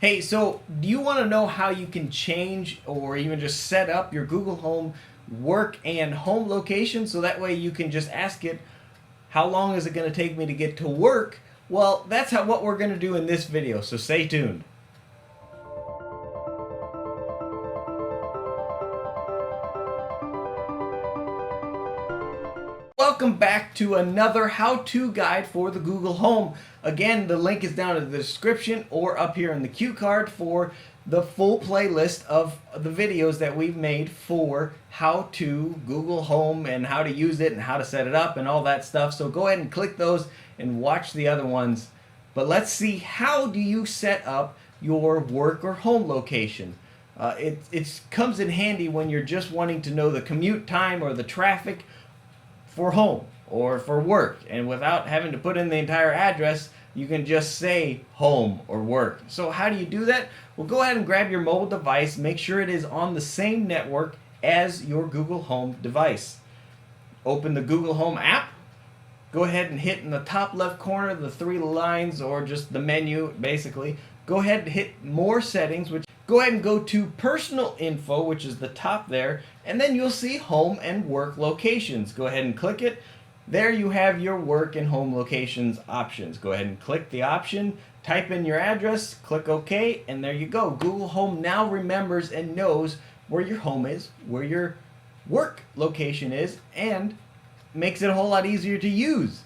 Hey, so do you want to know how you can change or even just set up your Google Home work and home location so that way you can just ask it, how long is it going to take me to get to work? Well, that's what we're going to do in this video, so stay tuned. Welcome back to another how-to guide for the Google Home. Again, the link is down in the description or up here in the cue card for the full playlist of the videos that we've made for how to Google Home and how to use it and how to set it up and all that stuff. So go ahead and click those and watch the other ones. But let's see, how do you set up your work or home location? It comes in handy when you're just wanting to know the commute time or the traffic for home or for work, and without having to put in the entire address, you can just say home or work. So how do you do that? Well, go ahead and grab your mobile device, make sure it is on the same network as your Google Home device. Open the Google Home app, go ahead and hit in the top left corner the three lines or just the menu basically. Go ahead and hit more settings, which go ahead and go to personal info, which is the top there, and then you'll see home and work locations. Go ahead and click it. There you have your work and home locations options. Go ahead and click the option, type in your address, click OK, and there you go. Google Home now remembers and knows where your home is, where your work location is, and makes it a whole lot easier to use.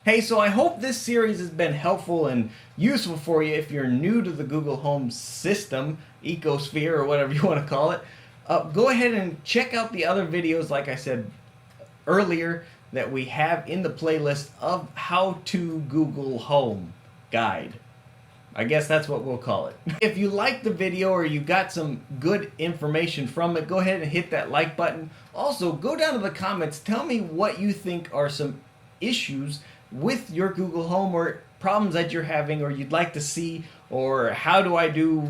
Hey, so I hope this series has been helpful and useful for you if you're new to the Google Home system, ecosphere, or whatever you want to call it. Go ahead and check out the other videos, like I said earlier, that we have in the playlist of how to Google Home guide. I guess that's what we'll call it. If you liked the video or you got some good information from it, go ahead and hit that like button. Also, go down to the comments, tell me what you think are some issues with your Google Home or problems that you're having or you'd like to see, or how do I do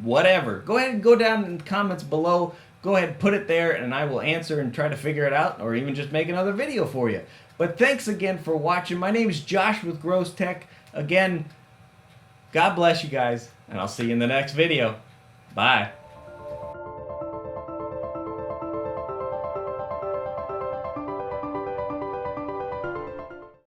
whatever. Go ahead and go down in the comments below. Go ahead and put it there and I will answer and try to figure it out, or even just make another video for you. But thanks again for watching. My name is Josh with Grows Tech. Again, God bless you guys, and I'll see you in the next video. Bye.